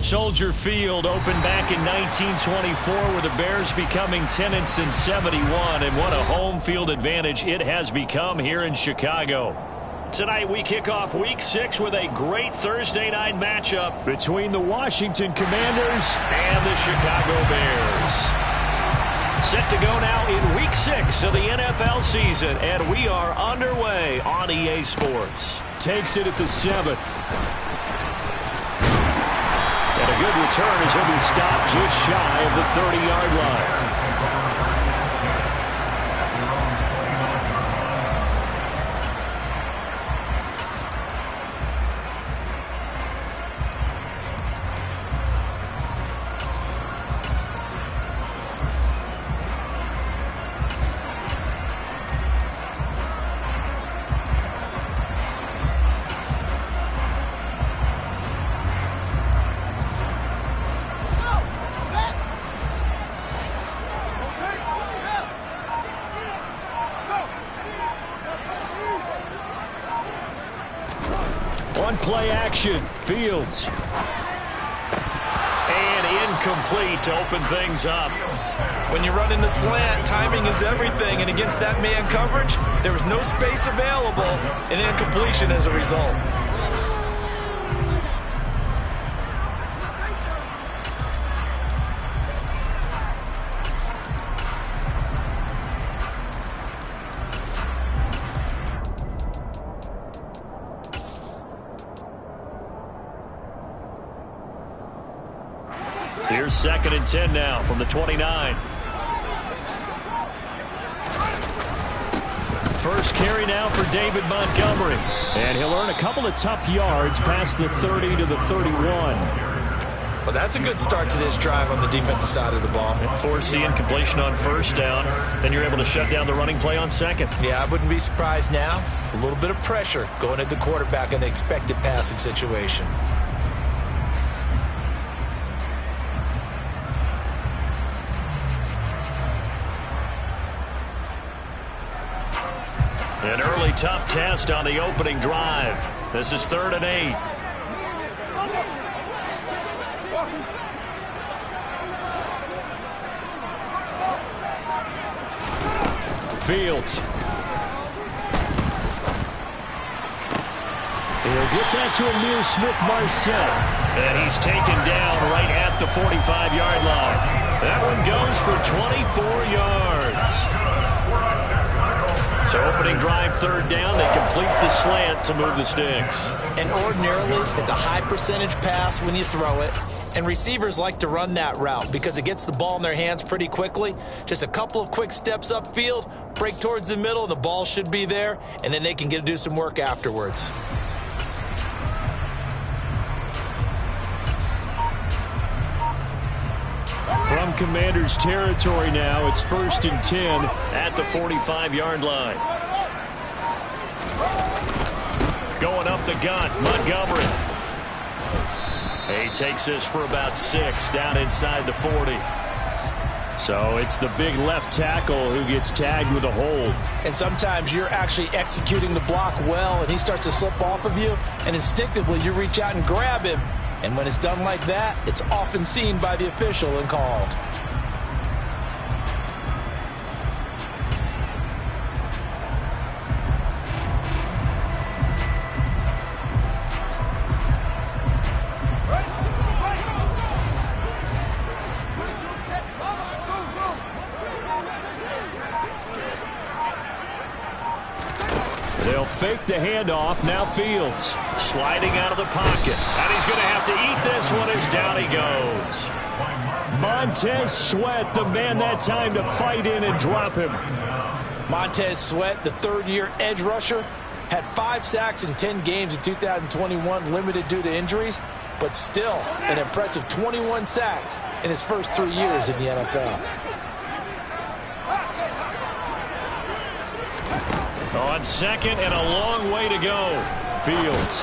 Soldier Field opened back in 1924 with the Bears becoming tenants in 71, and what a home field advantage it has become here in Chicago. Tonight we kick off Week 6 with a great Thursday night matchup between the Washington Commanders and the Chicago Bears. Set to go now in Week 6 of the NFL season, and we are underway on EA Sports. Takes it at the 7. And a good return as he'll be stopped just shy of the 30-yard line. Play action. Fields. And incomplete to open things up. When you run into slant, timing is everything, and against that man coverage, there was no space available, and incompletion as a result. Here's 2nd and 10 now from the 29. First carry now for David Montgomery. And he'll earn a couple of tough yards past the 30 to the 31. Well, that's a good start to this drive on the defensive side of the ball. And force the incompletion on first down. Then you're able to shut down the running play on second. Yeah, I wouldn't be surprised now. A little bit of pressure going at the quarterback in an expected passing situation. An early tough test on the opening drive. This is 3rd and 8. Fields. He'll get that to Amir Smith-Marset. And he's taken down right at the 45-yard line. That one goes for 24 yards. So opening drive 3rd down, they complete the slant to move the sticks. And ordinarily, it's a high percentage pass when you throw it. And receivers like to run that route because it gets the ball in their hands pretty quickly. Just a couple of quick steps upfield, break towards the middle, and the ball should be there. And then they can get to do some work afterwards. From Commanders territory now, it's 1st and 10 at the 45-yard line. Going up the gut, Montgomery. He takes this for about 6 down inside the 40. So it's the big left tackle who gets tagged with a hold. And sometimes you're actually executing the block well, and he starts to slip off of you, and instinctively you reach out and grab him. And when it's done like that, it's often seen by the official and called. They'll fake the handoff. Now Fields. Sliding out of the pocket. And he's going to have to eat this one as down he goes. Montez Sweat, the man that time to fight in and drop him. Montez Sweat, the 3rd-year edge rusher, had 5 sacks in 10 games in 2021, limited due to injuries, but still an impressive 21 sacks in his first 3 years in the NFL. On 2nd and a long way to go. Fields.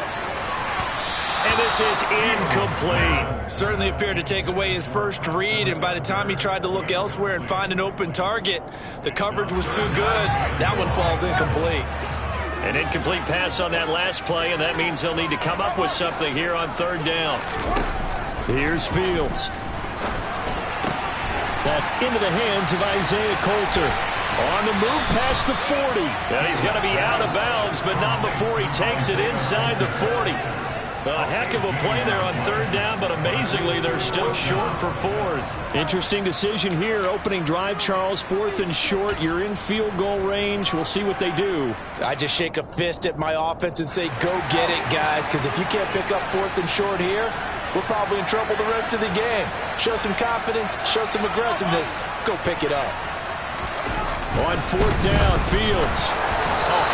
And this is incomplete. Certainly appeared to take away his first read, and by the time he tried to look elsewhere and find an open target, the coverage was too good. That one falls incomplete. An incomplete pass on that last play, and that means they'll need to come up with something here on 3rd down. Here's Fields. That's into the hands of Isaiah Coulter. On the move past the 40. And he's going to be out of bounds, but not before he takes it inside the 40. A heck of a play there on third down, but amazingly, they're still short for fourth. Interesting decision here. Opening drive, Charles, fourth and short. You're in field goal range. We'll see what they do. I just shake a fist at my offense and say, go get it, guys, because if you can't pick up fourth and short here, we're probably in trouble the rest of the game. Show some confidence, show some aggressiveness, go pick it up. On fourth down, Fields.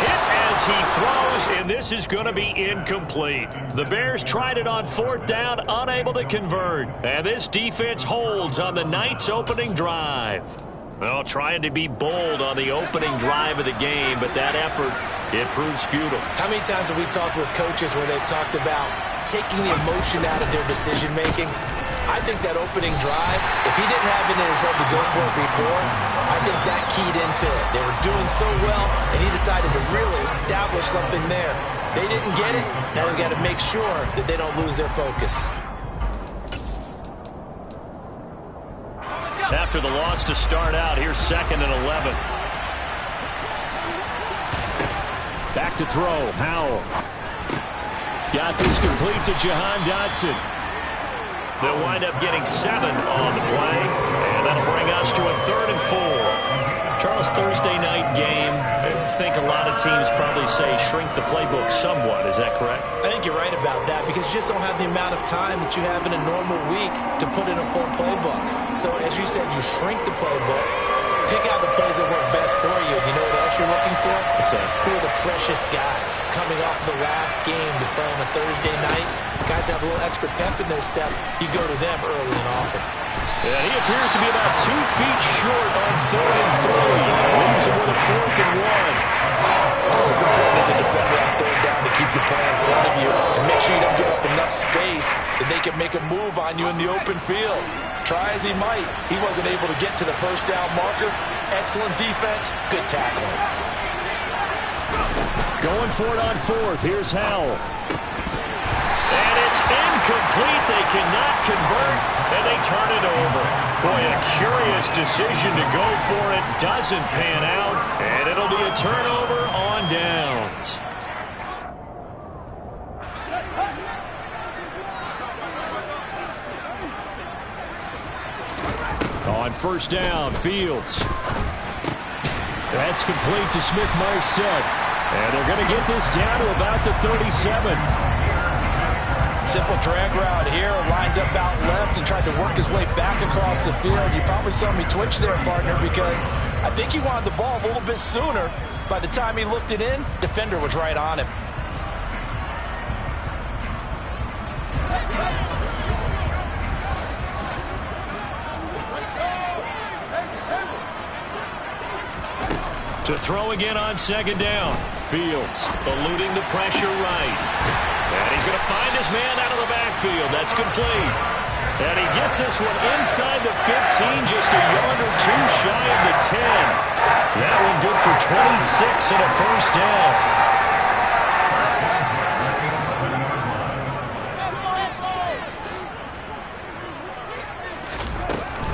Hit as he throws, and this is going to be incomplete. The Bears tried it on fourth down, unable to convert. And this defense holds on the Knights' opening drive. Well, trying to be bold on the opening drive of the game, but that effort, it proves futile. How many times have we talked with coaches where they've talked about taking the emotion out of their decision-making? I think that opening drive, if he didn't have it in his head to go for it before, I think that keyed into it. They were doing so well, and he decided to really establish something there. They didn't get it. Now they've got to make sure that they don't lose their focus. After the loss to start out, here's 2nd and 11. Back to throw, Howell. Got this complete to Jahan Dotson. They'll wind up getting 7 on the play, and that'll bring us to a 3rd and 4. Charles, Thursday night game, I think a lot of teams probably say shrink the playbook somewhat. Is that correct? I think you're right about that because you just don't have the amount of time that you have in a normal week to put in a full playbook. So, as you said, you shrink the playbook, pick out the plays that work best for you. You know what else you're looking for? What's that? Who are the freshest guys coming off the last game to play on a Thursday night? Guys have a little extra pep in their step. You go to them early and often. Yeah, he appears to be about 2 feet short on 3rd and 3. Leaves him with a 4th and 1. It's important as a defender on third down to keep the play in front of you and make sure you don't give up enough space that they can make a move on you in the open field. Try as he might, he wasn't able to get to the first down marker. Excellent defense, good tackling. Going for it on fourth. Here's Howell. And it's incomplete. They cannot convert, and they turn it over. Boy, a curious decision to go for it. Doesn't pan out, and it'll be a turnover on downs. On first down, Fields. That's complete to Smith-Marset. And they're going to get this down to about the 37. Simple drag route here, lined up out left and tried to work his way back across the field. You probably saw me twitch there, partner, because I think he wanted the ball a little bit sooner. By the time he looked it in, defender was right on him. To throw again on 2nd down. Fields Eluding the pressure right. And he's going to find his man out of the backfield. That's complete. And he gets this one inside the 15, just a yard or 2 shy of the 10. That one good for 26 and a first down.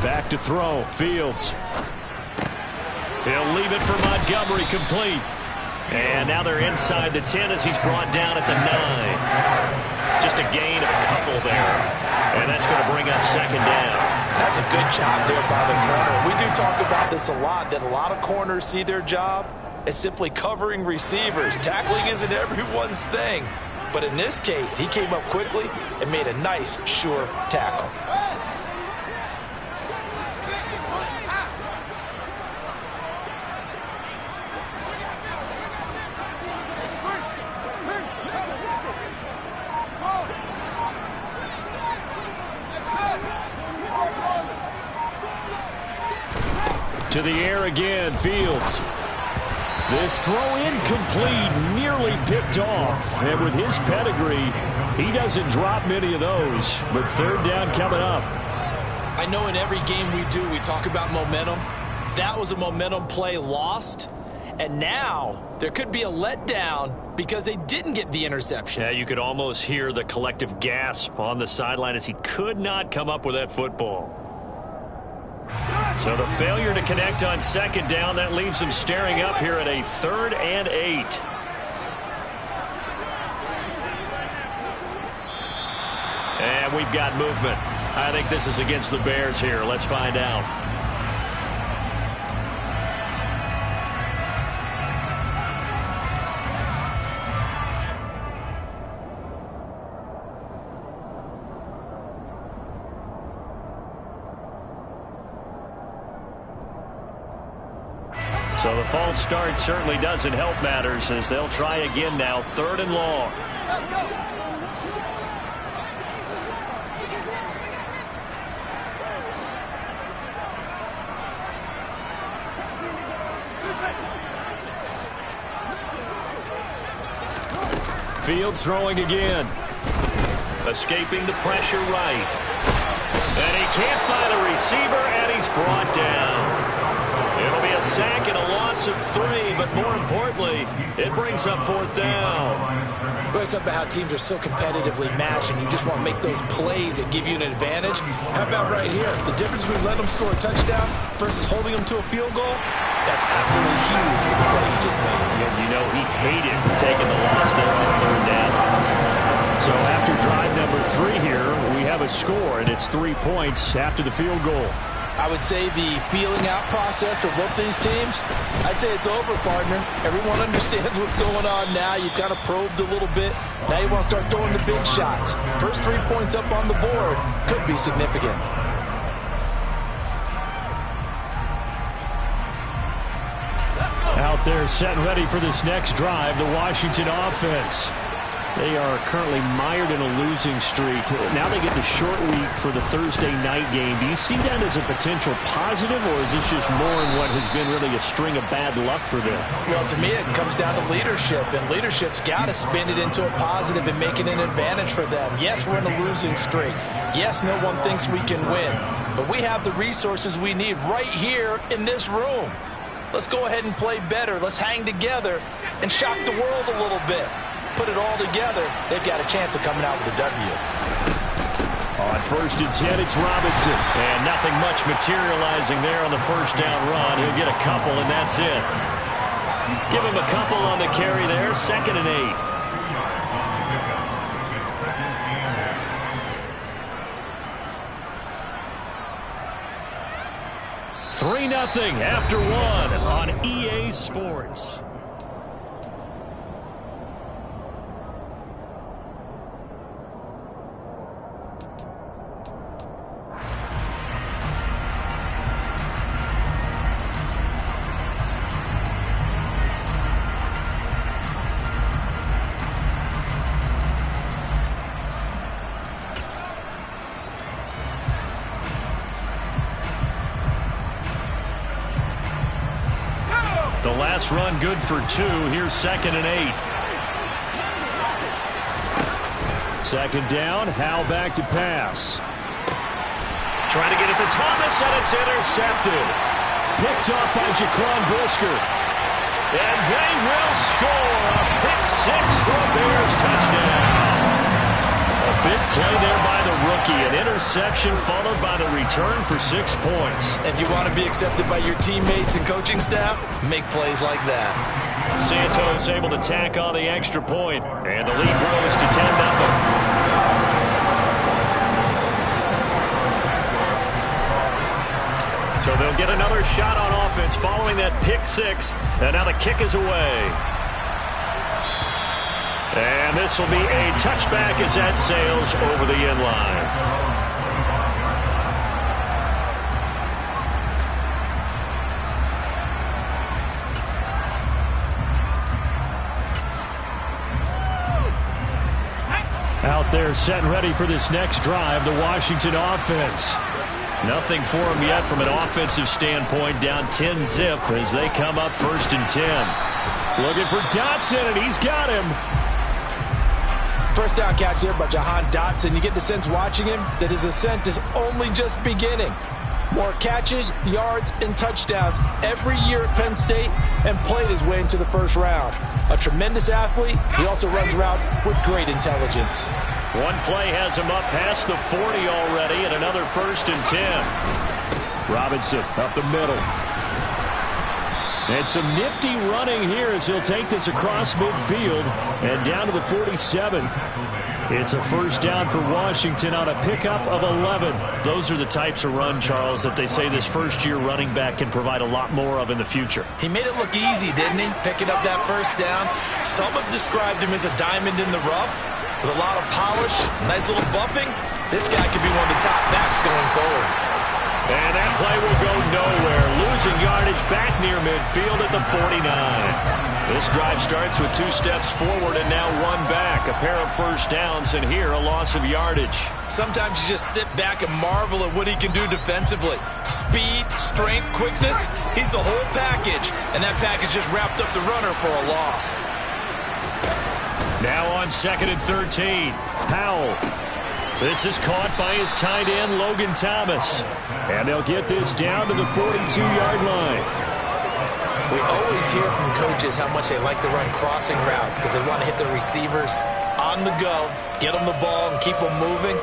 back to throw. Fields. He'll leave it for Montgomery, complete. And now they're inside the 10 as he's brought down at the 9. Just a gain of a couple there. And that's going to bring up 2nd down. That's a good job there by the corner. We do talk about this a lot, that a lot of corners see their job as simply covering receivers. Tackling isn't everyone's thing. But in this case, he came up quickly and made a nice, sure tackle. To the air again, Fields. This throw incomplete, nearly picked off. And with his pedigree, he doesn't drop many of those. But 3rd down coming up. I know in every game we do, we talk about momentum. That was a momentum play lost. And now there could be a letdown because they didn't get the interception. Yeah, you could almost hear the collective gasp on the sideline as he could not come up with that football. So the failure to connect on second down, that leaves him staring up here at a 3rd and 8. And we've got movement. I think this is against the Bears here. Let's find out. So the false start certainly doesn't help matters as they'll try again now, 3rd and long. Fields throwing again. Escaping the pressure right. And he can't find a receiver, and he's brought down. It'll be a sack and a loss of 3, but more importantly, it brings up 4th down. Well, it's about how teams are so competitively matched, and you just want to make those plays that give you an advantage. How about right here? The difference between letting them score a touchdown versus holding them to a field goal, that's absolutely huge with the play he just made. And you know he hated taking the loss there on 3rd down. So after drive number 3 here, we have a score, and it's 3 points after the field goal. I would say the feeling out process for both these teams, I'd say it's over, partner. Everyone understands what's going on now. You've kind of probed a little bit. Now you want to start throwing the big shots. First 3 points up on the board could be significant. Out there set and ready for this next drive, the Washington offense. They are currently mired in a losing streak. Now they get the short week for the Thursday night game. Do you see that as a potential positive, or is this just more in what has been really a string of bad luck for them? Well, to me, it comes down to leadership, and leadership's got to spin it into a positive and make it an advantage for them. Yes, we're in a losing streak. Yes, no one thinks we can win, but we have the resources we need right here in this room. Let's go ahead and play better. Let's hang together and shock the world a little bit. Put it all together, they've got a chance of coming out with a W. On 1st and 10, it's Robinson. And nothing much materializing there on the 1st down run. He'll get a couple, and that's it. Give him a couple on the carry there, 2nd and 8. Three 3-0 after 1 on EA Sports. The last run good for 2. Here's 2nd and 8. 2nd down. Howell back to pass. Trying to get it to Thomas, and it's intercepted. Picked off by Jaquan Brisker. And they will score a pick-6 for a Bears touchdown. A big play there by the rookie. An interception followed by the return for 6 points. If you want to be accepted by your teammates and coaching staff, make plays like that. Santos able to tack on the extra point, and the lead grows to 10-0. So they'll get another shot on offense following that pick-6, and now the kick is away. And this will be a touchback as that sails over the end line. Out there set and ready for this next drive, the Washington offense. Nothing for them yet from an offensive standpoint, down 10-0 as they come up 1st and 10. Looking for Dotson, and he's got him. First down catch there by Jahan Dotson. You get the sense watching him that his ascent is only just beginning. more catches, yards, and touchdowns every year at Penn State and played his way into the first round. A tremendous athlete, he also runs routes with great intelligence. One play has him up past the 40 already, and another 1st and 10. Robinson up the middle. And some nifty running here as he'll take this across midfield and down to the 47. It's a first down for Washington on a pickup of 11. Those are the types of run, Charles, that they say this first-year running back can provide a lot more of in the future. He made it look easy, didn't he? Picking up that first down. Some have described him as a diamond in the rough with a lot of polish, nice little buffing. This guy could be one of the top backs going forward. And that play will go nowhere. Losing yardage back near midfield at the 49. This drive starts with 2 steps forward and now 1 back. A pair of first downs, and here a loss of yardage. Sometimes you just sit back and marvel at what he can do defensively. Speed, strength, quickness. He's the whole package. And that package just wrapped up the runner for a loss. Now on 2nd and 13. Powell. This is caught by his tight end, Logan Thomas. And they'll get this down to the 42-yard line. We always hear from coaches how much they like to run crossing routes because they want to hit their receivers on the go, get them the ball, and keep them moving.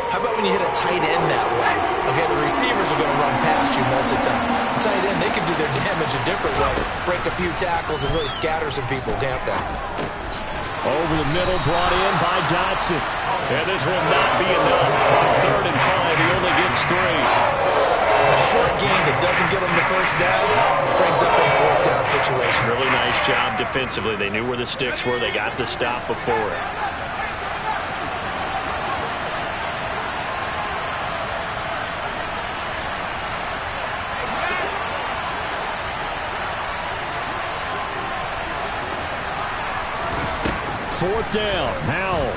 How about when you hit a tight end that way? Okay, the receivers are going to run past you most of the time. The tight end, they can do their damage a different way. Break a few tackles and really scatter some people, can't they? Over the middle, brought in by Dotson. And this will not be enough. On 3rd and 5, he only gets 3. A short gain that doesn't get him the first down brings up a 4th down situation. Really nice job defensively. They knew where the sticks were. They got the stop before it. Fourth down, Howell.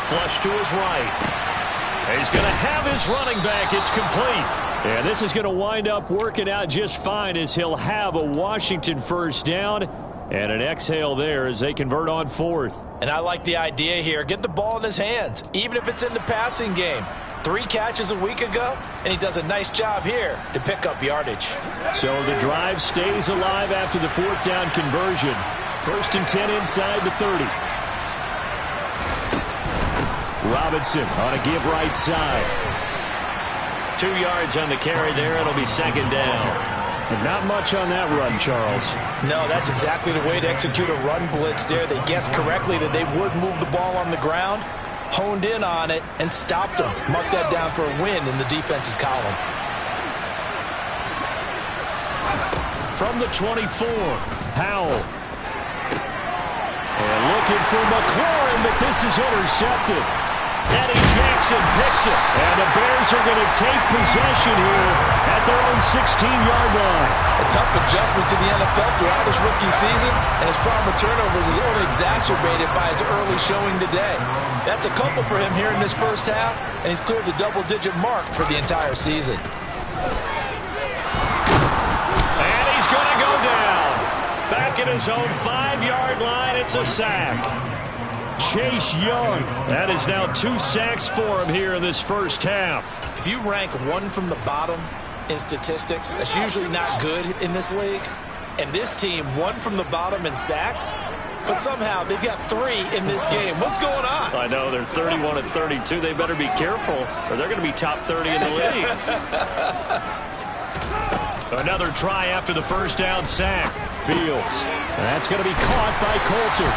Flush to his right. He's going to have his running back. It's complete. And this is going to wind up working out just fine as he'll have a Washington first down and an exhale there as they convert on 4th. And I like the idea here. Get the ball in his hands, even if it's in the passing game. 3 catches a week ago, and he does a nice job here to pick up yardage. So the drive stays alive after the 4th down conversion. 1st and 10 inside the 30. Robinson on a give right side. 2 yards on the carry there. It'll be 2nd down. But not much on that run, Charles. No, that's exactly the way to execute a run blitz there. They guessed correctly that they would move the ball on the ground, honed in on it, and stopped them. Mark that down for a win in the defense's column. From the 24, Powell. And looking for McLaurin, but this is intercepted. Eddie Jackson picks it. And the Bears are going to take possession here at their own 16-yard line. A tough adjustment to the NFL throughout his rookie season, and his problem with turnovers is only exacerbated by his early showing today. That's a couple for him here in this first half, and he's cleared the double-digit mark for the entire season. And he's going to go down. Back at his own 5-yard line, it's a sack. Chase Young. That is now 2 sacks for him here in this first half. If you rank 1 from the bottom in statistics, that's usually not good in this league. And this team, 1 from the bottom in sacks, but somehow they've got 3 in this game. What's going on? I know, they're 31 and 32. They better be careful, or they're going to be top 30 in the league. Another try after the first down sack. Fields. That's going to be caught by Coulter.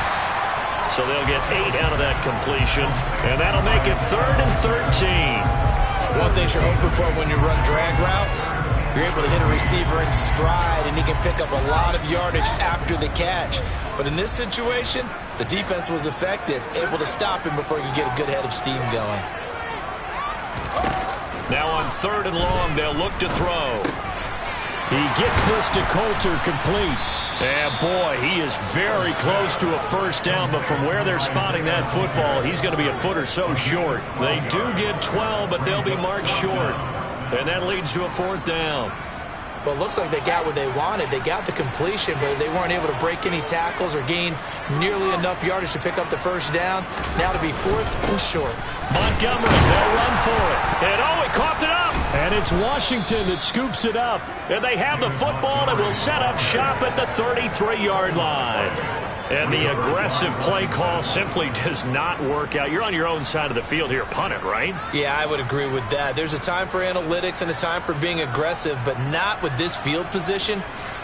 So they'll get 8 out of that completion, and that'll make it 3rd and 13. One thing you're hoping for when you run drag routes, you're able to hit a receiver in stride, and he can pick up a lot of yardage after the catch. But in this situation, the defense was effective, able to stop him before he could get a good head of steam going. Now on 3rd and long, they'll look to throw. He gets this to Coulter, complete. And boy, he is very close to a first down, but from where they're spotting that football, he's going to be a foot or so short. They do get 12, but they'll be marked short. And that leads to a 4th down. Well, it looks like they got what they wanted. They got the completion, but they weren't able to break any tackles or gain nearly enough yardage to pick up the first down. Now to be 4th and short. Montgomery, they'll run for it. And oh, he coughed it up. And it's Washington that scoops it up. And they have the football and will set up shop at the 33-yard line. And the aggressive play call simply does not work out. You're on your own side of the field here. Punt it, right? Yeah, I would agree with that. There's a time for analytics and a time for being aggressive, but not with this field position.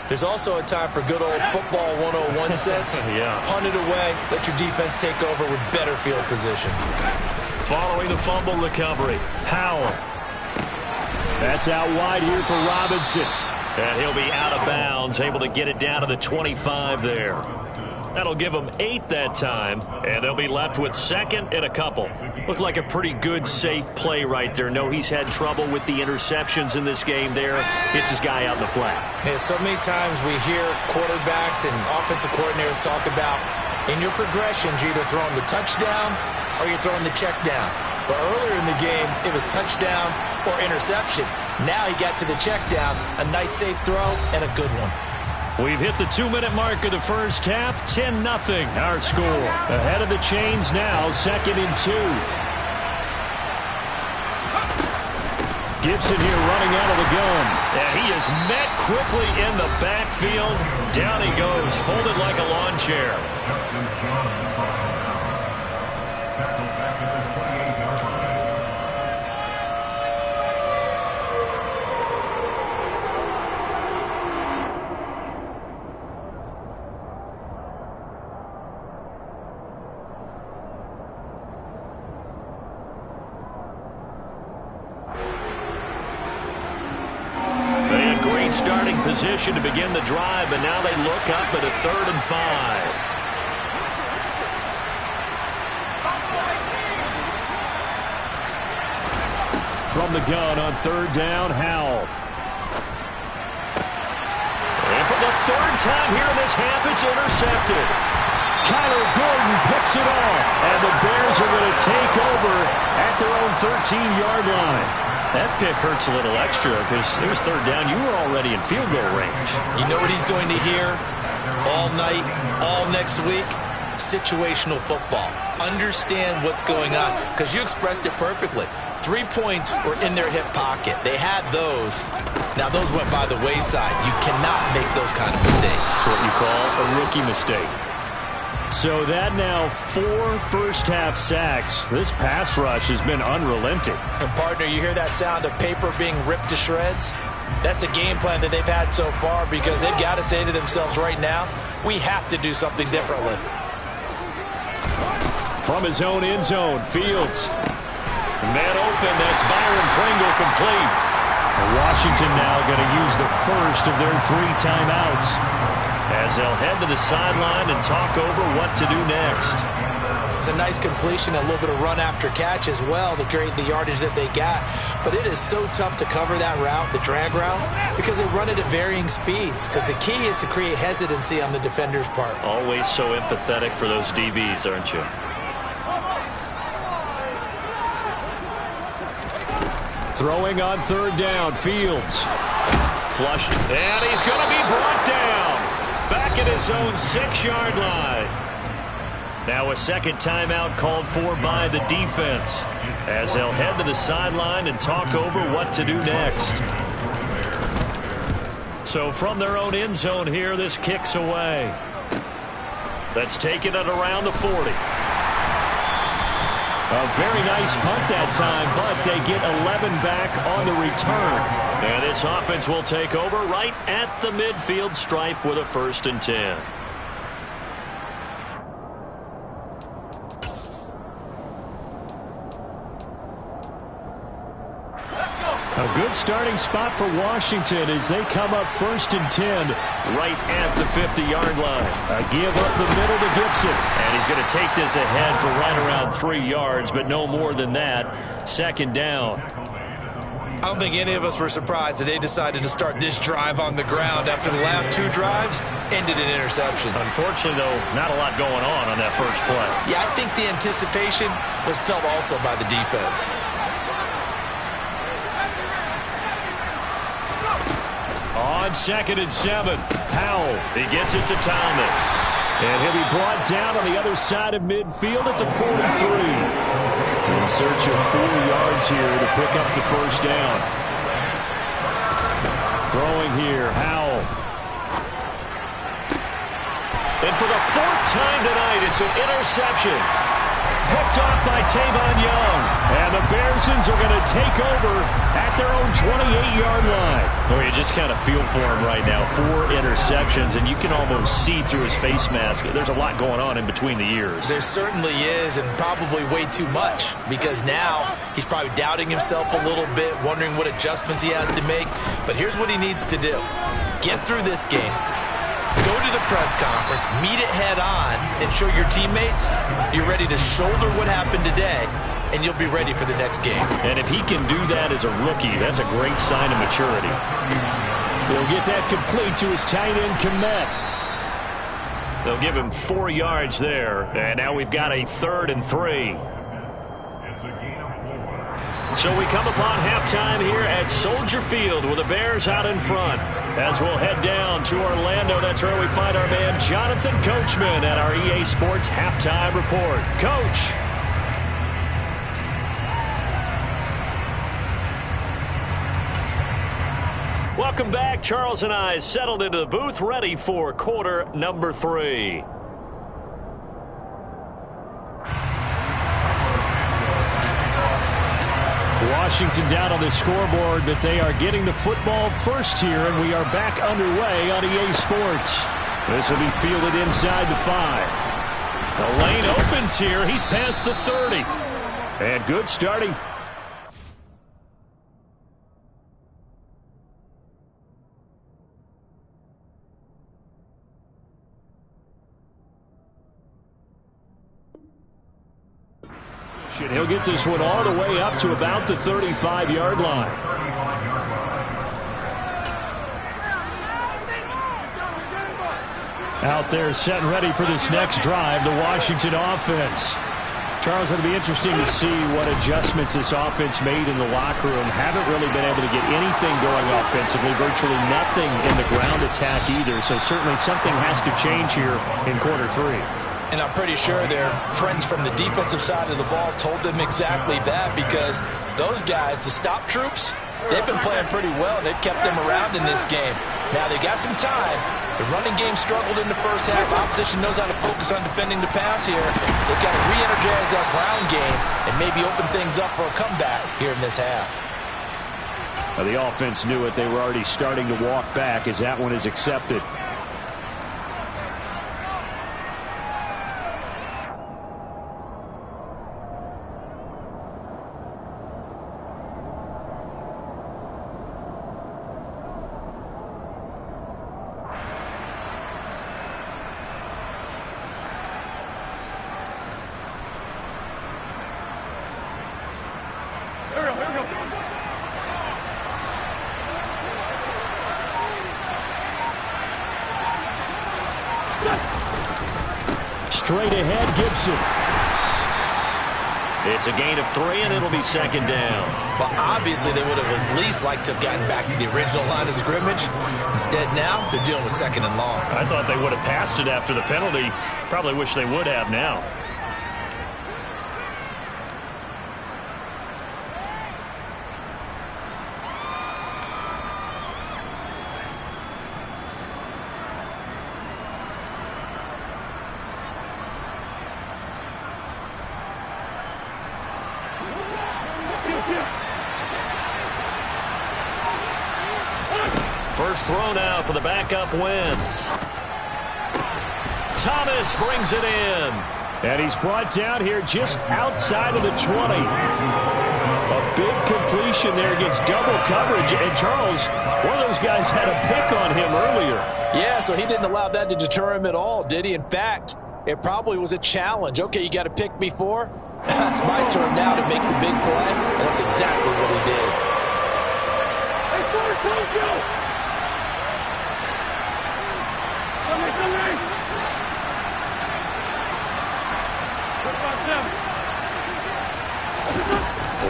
There's also a time for good old football 101 sense. Yeah. Punt it away. Let your defense take over with better field position. Following the fumble recovery, Howell. That's out wide here for Robinson. And he'll be out of bounds, able to get it down to the 25 there. That'll give them 8 that time, and they'll be left with 2nd and a couple. Looked like a pretty good, safe play right there. No, he's had trouble with the interceptions in this game there. Hits his guy out in the flat. Yeah, so many times we hear quarterbacks and offensive coordinators talk about in your progressions, you're either throwing the touchdown or you're throwing the check down. But earlier in the game, it was touchdown or interception. Now he got to the check down, a nice safe throw, and a good one. We've hit the 2-minute mark of the first half. 10-0 our score. Ahead of the chains now, 2nd and 2. Gibson here running out of the gun. And he is met quickly in the backfield. Down he goes, folded like a lawn chair. Starting position to begin the drive, but now they look up at a 3rd and 5. From the gun on 3rd down, Howell. And for the 3rd time here in this half, it's intercepted. Kyler Gordon picks it off, and the Bears are going to take over at their own 13-yard line. That pick hurts a little extra because it was 3rd down. You were already in field goal range. You know what he's going to hear all night, all next week? Situational football. Understand what's going on because you expressed it perfectly. 3 points were in their hip pocket. They had those. Now, those went by the wayside. You cannot make those kind of mistakes. That's what you call a rookie mistake. So that now 4 first-half sacks. This pass rush has been unrelenting. And, partner, you hear that sound of paper being ripped to shreds? That's the game plan that they've had so far because they've got to say to themselves right now, we have to do something differently. From his own end zone, Fields. Man open, that's Byron Pringle complete. Washington now going to use the first of their 3 timeouts, as they'll head to the sideline and talk over what to do next. It's a nice completion, a little bit of run after catch as well to create the yardage that they got. But it is so tough to cover that route, the drag route, because they run it at varying speeds. Because the key is to create hesitancy on the defender's part. Always so empathetic for those DBs, aren't you? Throwing on 3rd down, Fields. Flushed, and he's going to be brought down. Back at his own 6-yard line. Now a 2nd timeout called for by the defense, as they'll head to the sideline and talk over what to do next. So from their own end zone here, this kicks away. That's taken it around the 40. A very nice punt that time, but they get 11 back on the return. And this offense will take over right at the midfield stripe with a 1st and 10. A good starting spot for Washington as they come up 1st and 10. Right at the 50-yard line. A give up the middle to Gibson. And he's going to take this ahead for right around 3 yards, but no more than that. 2nd down. I don't think any of us were surprised that they decided to start this drive on the ground after the last 2 drives ended in interceptions. Unfortunately, though, not a lot going on that first play. Yeah, I think the anticipation was felt also by the defense. On 2nd and 7, Howell. He gets it to Thomas. And he'll be brought down on the other side of midfield at the 43. In search of 4 yards here to pick up the 1st down. Throwing here, Howell. And for the fourth time tonight, it's an interception. Picked off by Tavon Young. And the Bearsons are going to take over at their own 28-yard line. Oh, you just kind of feel for him right now. 4 interceptions, and you can almost see through his face mask. There's a lot going on in between the ears. There certainly is, and probably way too much, because now he's probably doubting himself a little bit, wondering what adjustments he has to make. But here's what he needs to do. Get through this game. Go to the press conference, meet it head on, and show your teammates you're ready to shoulder what happened today, and you'll be ready for the next game. And if he can do that as a rookie, that's a great sign of maturity. He'll get that complete to his tight end, Kmet. They'll give him 4 yards there, and now we've got a 3rd and 3. So we come upon halftime here at Soldier Field with the Bears out in front. As we'll head down to Orlando, that's where we find our man Jonathan Coachman at our EA Sports Halftime Report. Coach. Welcome back. Charles and I settled into the booth, ready for quarter number 3. Washington down on the scoreboard, but they are getting the football first here, and we are back underway on EA Sports. This will be fielded inside the 5. The lane opens here. He's past the 30. And good starting. He'll get this one all the way up to about the 35-yard line. Out there set and ready for this next drive, the Washington offense. Charles, it'll be interesting to see what adjustments this offense made in the locker room. Haven't really been able to get anything going offensively, virtually nothing in the ground attack either. So certainly something has to change here in quarter 3. And I'm pretty sure their friends from the defensive side of the ball told them exactly that, because those guys, the stop troops, they've been playing pretty well. They've kept them around in this game. Now they got some time. The running game struggled in the first half. Opposition knows how to focus on defending the pass here. They've got to re-energize that ground game and maybe open things up for a comeback here in this half. Well, the offense knew it. They were already starting to walk back as that one is accepted. Straight ahead, Gibson. It's a gain of 3, and it'll be 2nd down. But obviously they would have at least liked to have gotten back to the original line of scrimmage. Instead now, they're dealing with 2nd and long. I thought they would have passed it after the penalty. Probably wish they would have now. First throw now for the backup Wentz. Thomas brings it in. And he's brought down here just outside of the 20. A big completion there against double coverage. And Charles, one of those guys had a pick on him earlier. Yeah, so he didn't allow that to deter him at all, did he? In fact, it probably was a challenge. Okay, you got a pick before? It's my turn now to make the big play. And that's exactly what he did.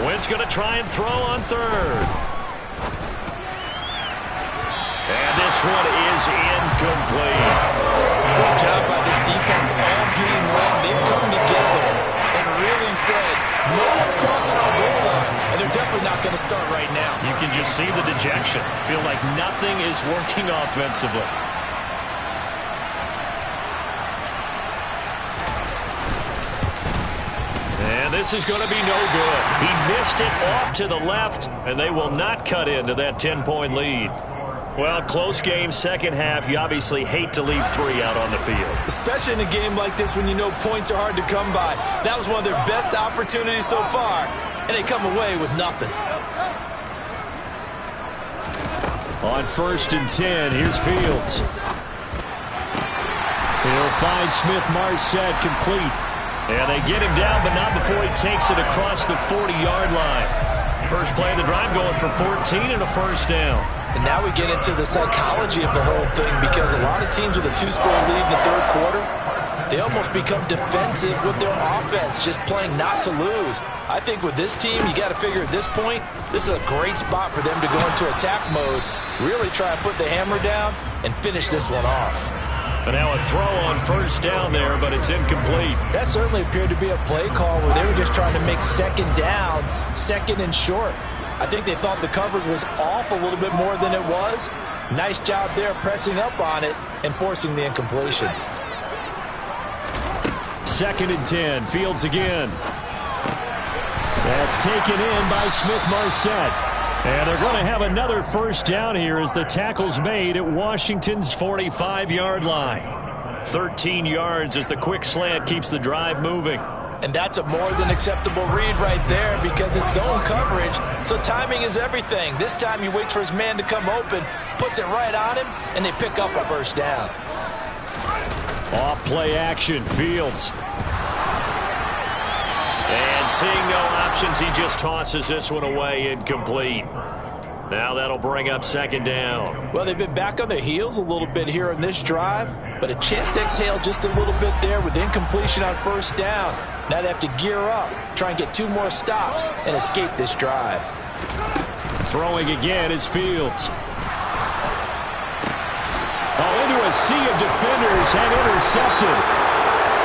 Wentz going to try and throw on 3rd. And this one is incomplete. Good job by this defense all game long. They've come together and really said, no one's crossing our goal line. And they're definitely not going a start right now. You can just see the dejection. Feel like nothing is working offensively. And this is going to be no good. He missed it off to the left, and they will not cut into that 10-point lead. Well, close game, second half. You obviously hate to leave 3 out on the field. Especially in a game like this when you know points are hard to come by. That was one of their best opportunities so far, and they come away with nothing. On 1st and 10, here's Fields. He'll find Smith-Marset complete. And they get him down, but not before he takes it across the 40-yard line. First play of the drive going for 14 and a first down. And now we get into the psychology of the whole thing, because a lot of teams with a 2-score lead in the third quarter, they almost become defensive with their offense, just playing not to lose. I think with this team, you got to figure at this point, this is a great spot for them to go into attack mode, really try to put the hammer down and finish this one off. But now a throw on first down there, but it's incomplete. That certainly appeared to be a play call where they were just trying to make second down, second and short. I think they thought the coverage was off a little bit more than it was. Nice job there pressing up on it and forcing the incompletion. 2nd and 10, Fields again. That's taken in by Smith-Marset. And they're going to have another first down here as the tackle's made at Washington's 45-yard line. 13 yards as the quick slant keeps the drive moving. And that's a more than acceptable read right there, because it's zone coverage, so timing is everything. This time he waits for his man to come open, puts it right on him, and they pick up a first down. Off play action, Fields. And seeing no options, he just tosses this one away, incomplete. Now that'll bring up second down. Well, they've been back on their heels a little bit here in this drive, but a chance to exhale just a little bit there with incompletion on first down. Now they have to gear up, try and get 2 more stops and escape this drive. Throwing again is Fields. Into a sea of defenders and intercepted.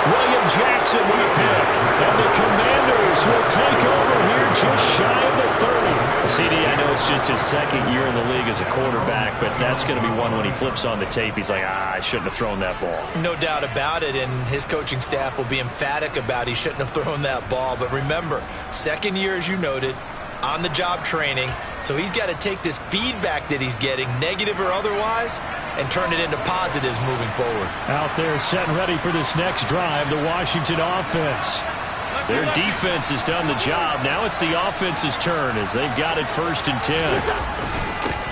William Jackson with a pick. And the Commanders will take over here just shy of the 30. CD, I know it's just his second year in the league as a quarterback, but that's going to be one when he flips on the tape. He's like, I shouldn't have thrown that ball. No doubt about it, and his coaching staff will be emphatic about he shouldn't have thrown that ball. But remember, second year, as you noted, on-the-job training, so he's got to take this feedback that he's getting, negative or otherwise, and turn it into positives moving forward. Out there setting ready for this next drive, the Washington offense. Their defense has done the job. Now it's the offense's turn as they've got it 1st and 10.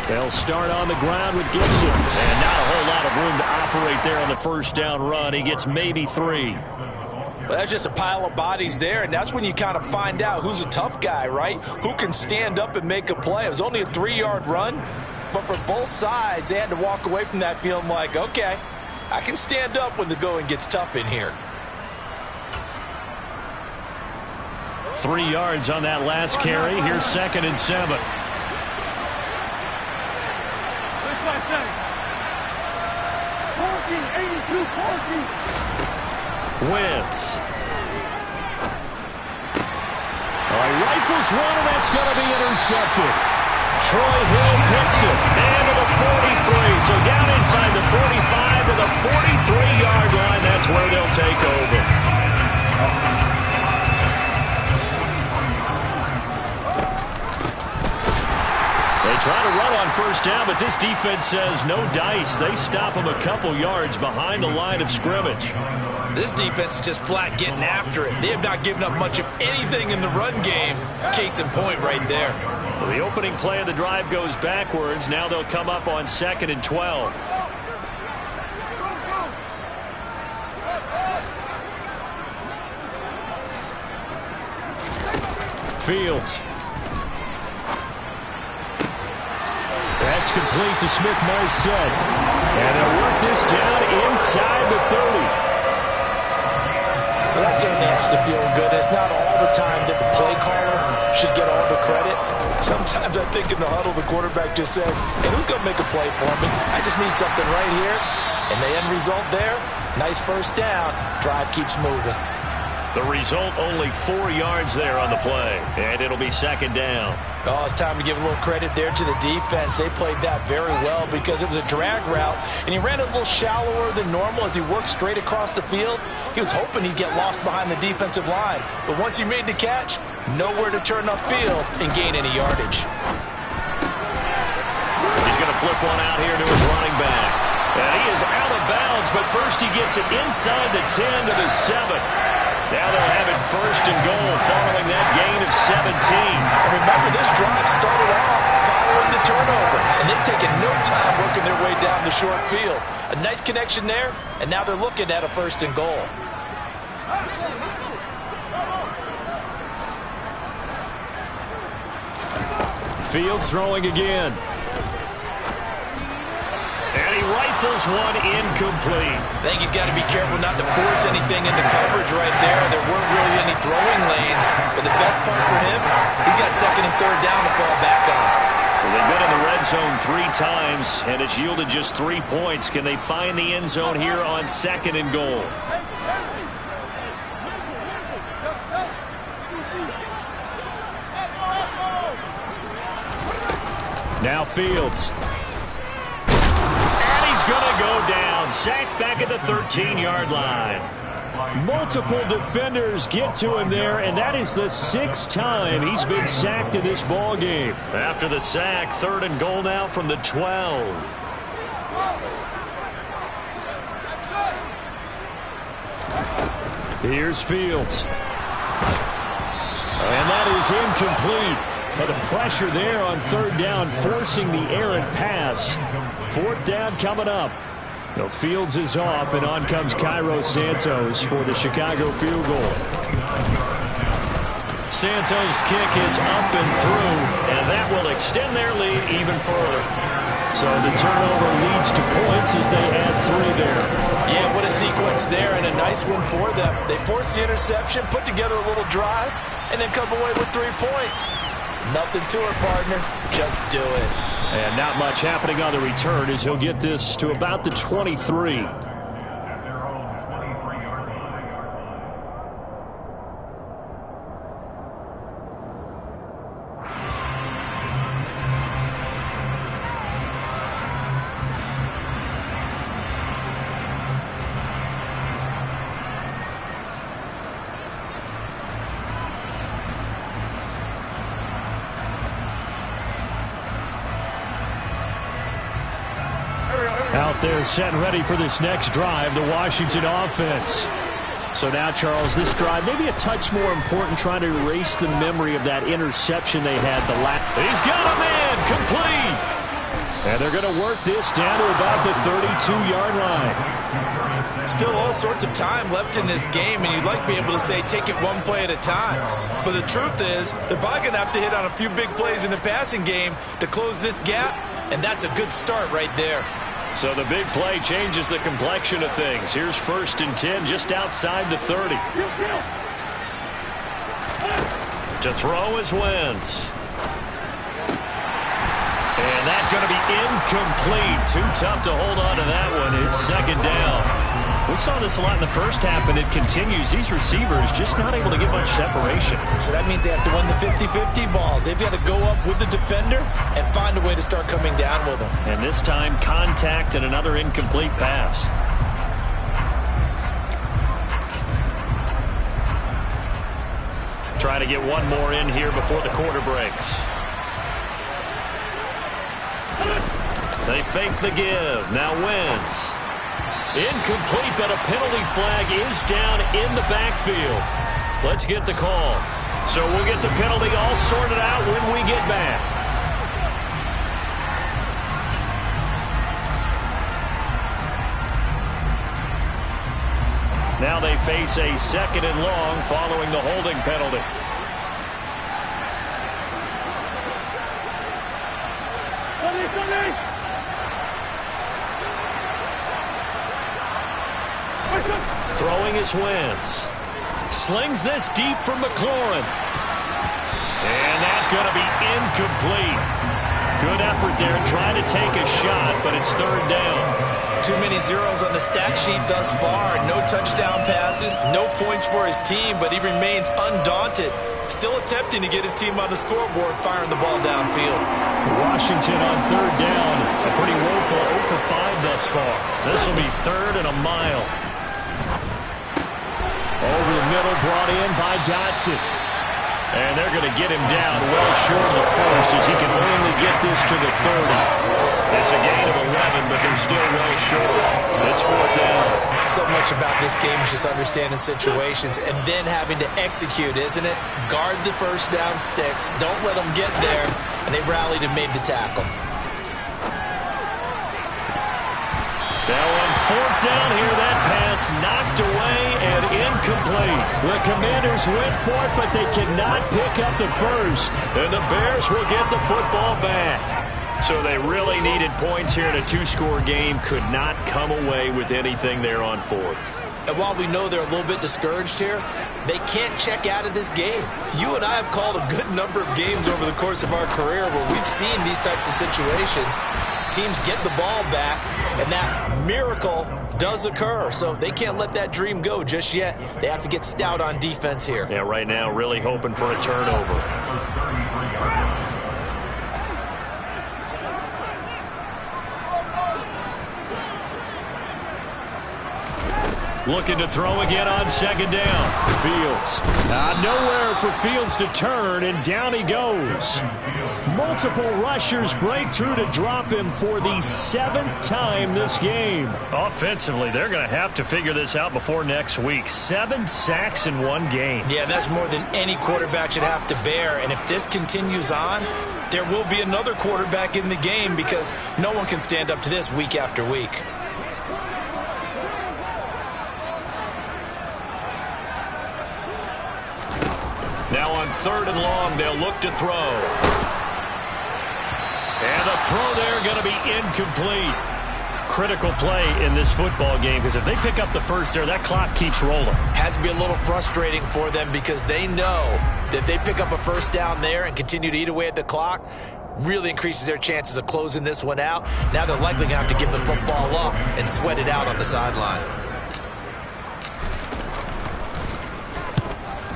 They'll start on the ground with Gibson. And not a whole lot of room to operate there on the first down run. He gets maybe 3. Well, that's just a pile of bodies there, and that's when you kind of find out who's a tough guy, right? Who can stand up and make a play. It was only a 3-yard run, but for both sides, they had to walk away from that feeling like, okay, I can stand up when the going gets tough in here. 3 yards on that last carry. Here's 2nd and 7. Wentz. Rifles one, and that's going to be intercepted. Troy Hill picks it. And to the 43. So down inside the 45 to the 43-yard line. That's where they'll take over. They try to run on first down, but this defense says no dice. They stop them a couple yards behind the line of scrimmage. This defense is just flat getting after it. They have not given up much of anything in the run game. Case in point right there. So the opening play of the drive goes backwards. Now they'll come up on 2nd and 12. Fields. That's complete to Smith-Marset. And they'll work this down inside the 30. Well, that certainly has to feel good. It's not all the time that the play caller should get all the credit. Sometimes I think in the huddle, the quarterback just says, hey, who's going to make a play for me? I just need something right here. And the end result there, nice first down. Drive keeps moving. The result, only 4 yards there on the play, and it'll be second down. Oh, it's time to give a little credit there to the defense. They played that very well because it was a drag route, and he ran a little shallower than normal as he worked straight across the field. He was hoping he'd get lost behind the defensive line, but once he made the catch, nowhere to turn upfield and gain any yardage. He's going to flip one out here to his running back. And he is out of bounds, but first he gets it inside the 10 to the 7. Now they'll have it first and goal following that gain of 17. And remember, this drive started off following the turnover, and they've taken no time working their way down the short field. A nice connection there, and now they're looking at a first and goal. Fields throwing again. And he rifles one incomplete. I think he's got to be careful not to force anything into coverage right there. There weren't really any throwing lanes, but the best part for him, he's got second and third down to fall back on. So they've been in the red zone 3 times, and it's yielded just 3 points. Can they find the end zone here on second and goal? Now Fields. And he's going to go down. Sacked back at the 13-yard line. Multiple defenders get to him there, and that is the 6th time he's been sacked in this ball game. After the sack, third and goal now from the 12. Here's Fields. And that is incomplete. But the pressure there on third down, forcing the errant pass. Fourth down coming up. So Fields is off, and on comes Cairo Santos for the Chicago field goal. Santos' kick is up and through, and that will extend their lead even further. So the turnover leads to points as they add 3 there. Yeah, what a sequence there, and a nice one for them. They forced the interception, put together a little drive, and then come away with 3 points. Nothing to it, partner. Just do it. And not much happening on the return as he'll get this to about the 23. Out there set and ready for this next drive, the Washington offense. So now, Charles, this drive maybe a touch more important, trying to erase the memory of that interception they had the last. He's got a man, complete. And they're going to work this down to about the 32-yard line. Still all sorts of time left in this game, and you'd like to be able to say take it one play at a time. But the truth is, they're probably going to have to hit on a few big plays in the passing game to close this gap, and that's a good start right there. So the big play changes the complexion of things. Here's first and 10 just outside the 30. To throw is Wentz. And that's going to be incomplete. Too tough to hold on to that one. It's second down. We saw this a lot in the first half, and it continues. These receivers just not able to get much separation. So that means they have to win the 50-50 balls. They've got to go up with the defender and find a way to start coming down with them. And this time, contact and another incomplete pass. Try to get one more in here before the quarter breaks. They fake the give. Now Wentz. Incomplete, but a penalty flag is down in the backfield. Let's get the call. So we'll get the penalty all sorted out when we get back. Now they face a second and long following the holding penalty. Throwing is Wentz. Slings this deep from McLaurin. And that's going to be incomplete. Good effort there trying to take a shot, but it's third down. Too many zeros on the stat sheet thus far. No touchdown passes, no points for his team, but he remains undaunted. Still attempting to get his team on the scoreboard, firing the ball downfield. Washington on third down. A pretty woeful 0 for 5 thus far. This will be third and a mile. Over the middle, brought in by Dotson. And they're going to get him down well short of the first as he can only get this to the 30. It's a gain of 11, but they're still well short. It's fourth down. So much about this game is just understanding situations and then having to execute, isn't it? Guard the first down sticks. Don't let them get there. And they rallied and made the tackle. Now on fourth down here, that pass knocked away and incomplete. The Commanders went for it, but they cannot pick up the first. And the Bears will get the football back. So they really needed points here in a two-score game. Could not come away with anything there on fourth. And while we know they're a little bit discouraged here, they can't check out of this game. You and I have called a good number of games over the course of our career where we've seen these types of situations. Teams get the ball back, and that miracle does occur. So they can't let that dream go just yet. They have to get stout on defense here. Yeah, right now really hoping for a turnover. Looking to throw again on second down. Fields. Nowhere for Fields to turn, and down he goes. Multiple rushers break through to drop him for the 7th time this game. Offensively, they're going to have to figure this out before next week. 7 sacks in one game. Yeah, that's more than any quarterback should have to bear. And if this continues on, there will be another quarterback in the game because no one can stand up to this week after week. Now on third and long, they'll look to throw. And the throw there going to be incomplete. Critical play in this football game because if they pick up the first there, that clock keeps rolling. Has to be a little frustrating for them because they know that if they pick up a first down there and continue to eat away at the clock, really increases their chances of closing this one out. Now they're likely going to have to give the football up and sweat it out on the sideline.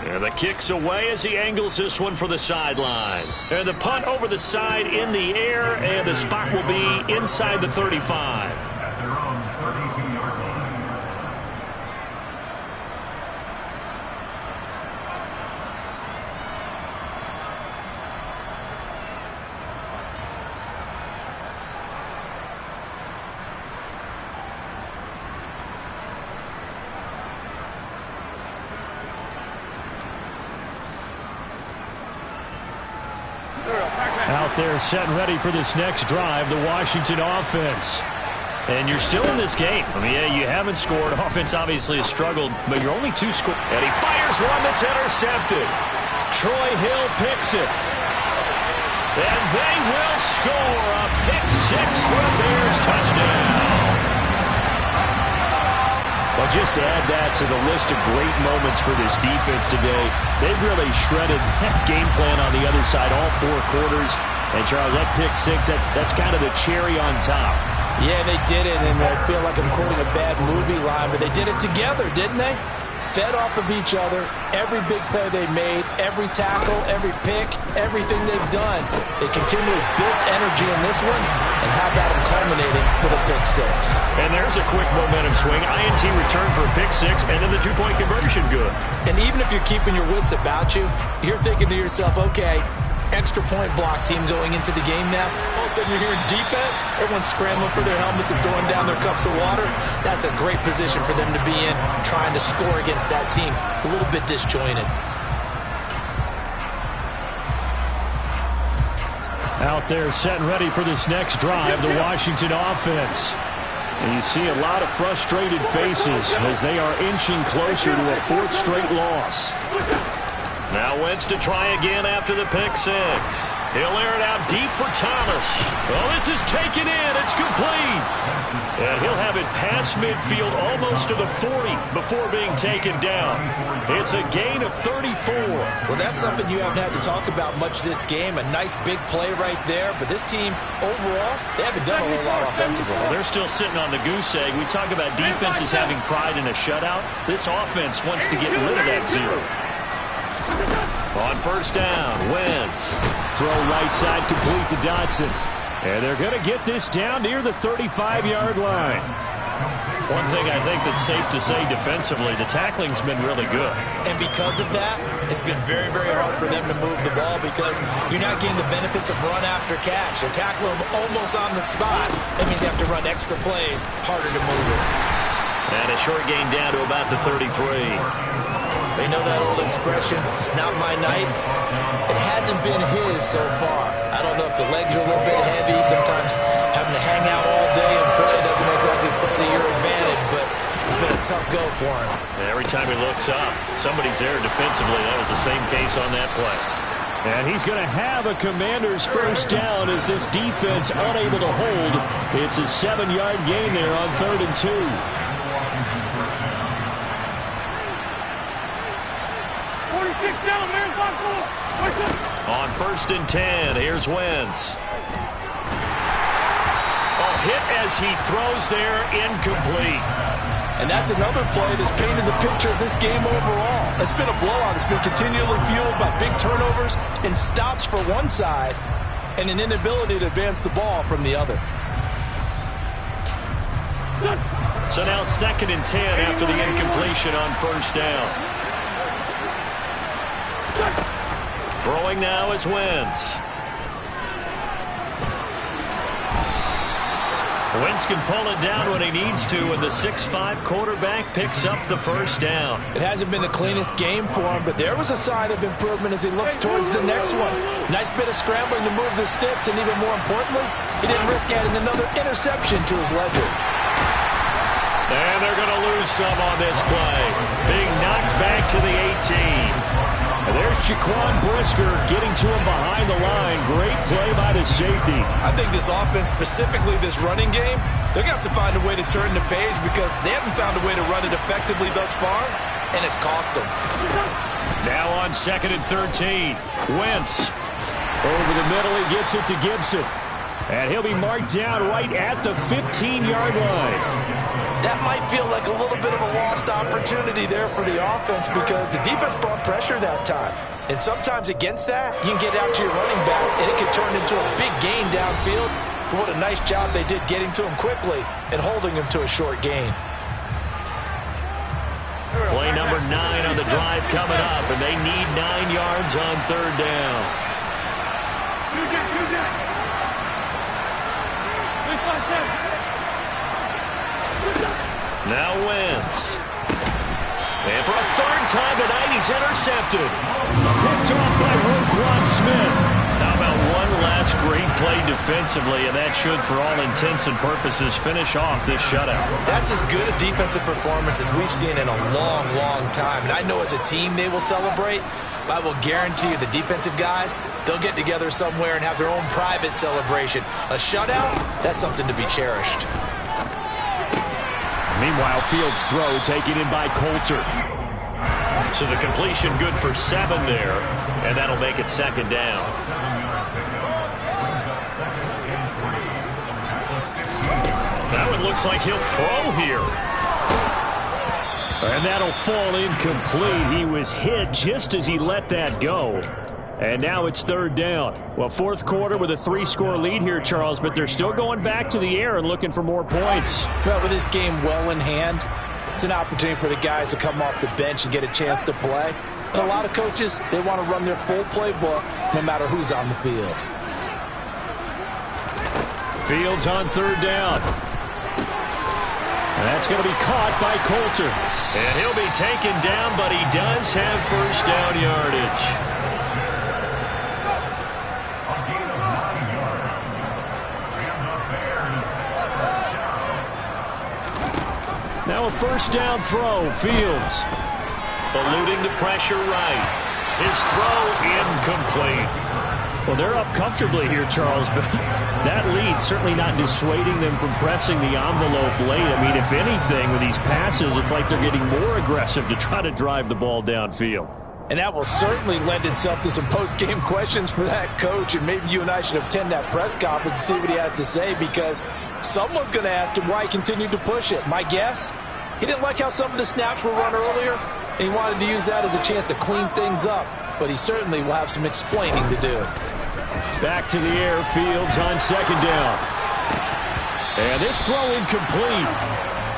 And the kick's away as he angles this one for the sideline. And the punt over the side in the air, and the spot will be inside the 35. Out there set and ready for this next drive, the Washington offense. And you're still in this game. I mean, yeah, you haven't scored. Offense obviously has struggled, but you're only 2 scores. And he fires one that's intercepted. Troy Hill picks it. And they will score a pick 6 for a Bears touchdown. Well, just to add that to the list of great moments for this defense today, they've really shredded that game plan on the other side all 4 quarters. And, Charles, that pick 6, that's kind of the cherry on top. Yeah, they did it, and I feel like I'm quoting a bad movie line, but they did it together, didn't they? Fed off of each other, every big play they made, every tackle, every pick, everything they've done. They continually built energy in this one, and how about them culminating with a pick 6? And there's a quick momentum swing. INT return for a pick 6, and then the 2-point conversion good. And even if you're keeping your wits about you, you're thinking to yourself, okay, extra point block team going into the game now. All of a sudden you're hearing defense. Everyone's scrambling for their helmets and throwing down their cups of water. That's a great position for them to be in, trying to score against that team. A little bit disjointed. Out there set and ready for this next drive, the Washington offense. And you see a lot of frustrated faces as they are inching closer to a 4th straight loss. Now Wentz to try again after the pick 6. He'll air it out deep for Thomas. Well, this is taken in. It's complete. And he'll have it past midfield almost to the 40 before being taken down. It's a gain of 34. Well, that's something you haven't had to talk about much this game. A nice big play right there. But this team, overall, they haven't done a whole lot offensively. Well, they're still sitting on the goose egg. We talk about defenses having pride in a shutout. This offense wants to get rid of that zero. On first down, Wentz. Throw right side complete to Dotson. And they're going to get this down near the 35-yard line. One thing I think that's safe to say defensively, the tackling's been really good. And because of that, it's been very, very hard for them to move the ball because you're not getting the benefits of run after catch. They're tackling them almost on the spot. That means you have to run extra plays, harder to move it. And a short gain down to about the 33. They know that old expression, it's not my night. It hasn't been his so far. I don't know if the legs are a little bit heavy. Sometimes having to hang out all day and play doesn't exactly play to your advantage, but it's been a tough go for him. And every time he looks up, somebody's there defensively. That was the same case on that play. And he's going to have a Commander's first down as this defense unable to hold. It's a 7-yard gain there on 3rd and 2. On 1st and 10, here's Wentz. Oh, hit as he throws there, incomplete. And that's another play that's painted the picture of this game overall. It's been a blowout. It's been continually fueled by big turnovers and stops for one side and an inability to advance the ball from the other. So now 2nd and 10 after the incompletion on first down. Throwing now is Wentz. Wentz can pull it down when he needs to, and the 6'5" quarterback picks up the first down. It hasn't been the cleanest game for him, but there was a sign of improvement as he looks towards the next one. Nice bit of scrambling to move the sticks, and even more importantly, he didn't risk adding another interception to his ledger. And they're going to lose some on this play. Being knocked back to the 18. And there's Jaquan Brisker getting to him behind the line. Great play by the safety. I think this offense, specifically this running game, they're going to have to find a way to turn the page because they haven't found a way to run it effectively thus far, and it's cost them. Now on 2nd and 13, Wentz. Over the middle, he gets it to Gibson. And he'll be marked down right at the 15-yard line. That might feel like a little bit of a lost opportunity there for the offense because the defense brought pressure that time. And sometimes against that, you can get out to your running back, and it can turn into a big gain downfield. But what a nice job they did getting to him quickly and holding him to a short gain. Play number 9 on the drive coming up, and they need 9 yards on 3rd down. Now Wentz. And for a 3rd time tonight, he's intercepted. Picked off by Roquan Smith. How about one last great play defensively, and that should, for all intents and purposes, finish off this shutout. That's as good a defensive performance as we've seen in a long, long time. And I know as a team they will celebrate, but I will guarantee you the defensive guys, they'll get together somewhere and have their own private celebration. A shutout, that's something to be cherished. Meanwhile, Fields' throw taken in by Coulter. So the completion good for 7 there, and that'll make it 2nd down. That one looks like he'll throw here. And that'll fall incomplete. He was hit just as he let that go. And now it's 3rd down. Well, 4th quarter with a 3-score lead here, Charles, but they're still going back to the air and looking for more points. Well, with this game well in hand, it's an opportunity for the guys to come off the bench and get a chance to play. And a lot of coaches, they want to run their full playbook no matter who's on the field. Fields on 3rd down. And that's going to be caught by Coulter. And he'll be taken down, but he does have first down yardage. Now a first down throw, Fields. Eluding the pressure right. His throw incomplete. Well, they're up comfortably here, Charles, but that lead certainly not dissuading them from pressing the envelope late. I mean, if anything, with these passes, it's like they're getting more aggressive to try to drive the ball downfield. And that will certainly lend itself to some post-game questions for that coach, and maybe you and I should attend that press conference to see what he has to say, because someone's going to ask him why he continued to push it. My guess, he didn't like how some of the snaps were run earlier, and he wanted to use that as a chance to clean things up. But he certainly will have some explaining to do. Back to the air, Fields on second down. And this throw incomplete.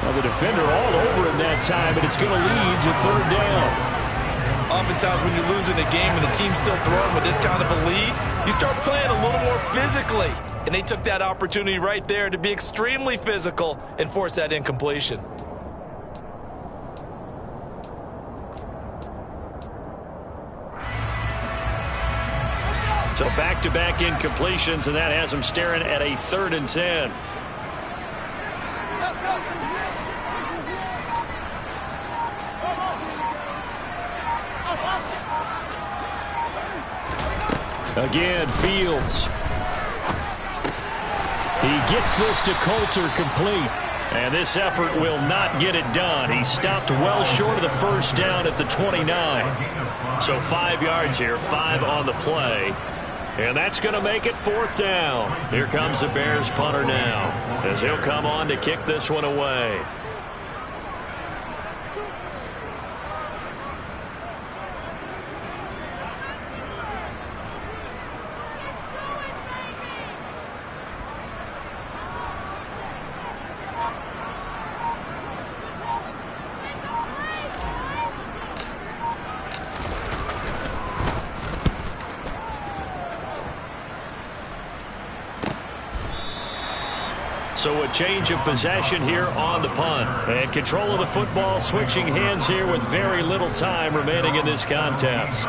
Well, the defender all over him that time, and it's going to lead to third down. Oftentimes when you're losing a game and the team's still throwing with this kind of a lead, you start playing a little more physically. And they took that opportunity right there to be extremely physical and force that incompletion. So back-to-back incompletions, and that has them staring at a 3rd and 10. Again, Fields. He gets this to Coulter complete. And this effort will not get it done. He stopped well short of the first down at the 29. So 5 yards here, 5 on the play. And that's going to make it 4th down. Here comes the Bears punter now, as he'll come on to kick this one away. So a change of possession here on the punt. And control of the football switching hands here with very little time remaining in this contest.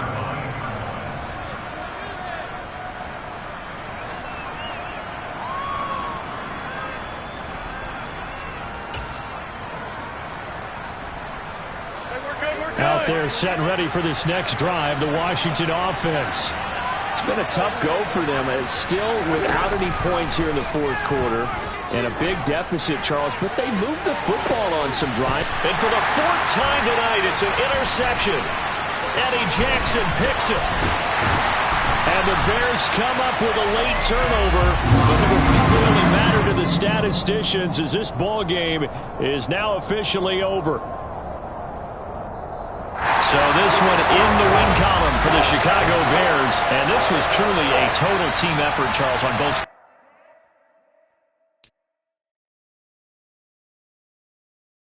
Out there set and ready for this next drive, the Washington offense. It's been a tough go for them. It's still without any points here in the 4th quarter. And a big deficit, Charles, but they moved the football on some drive. And for the 4th time tonight, it's an interception. Eddie Jackson picks it. And the Bears come up with a late turnover, but it will probably only matter to the statisticians as this ball game is now officially over. So this one in the win column for the Chicago Bears. And this was truly a total team effort, Charles, on both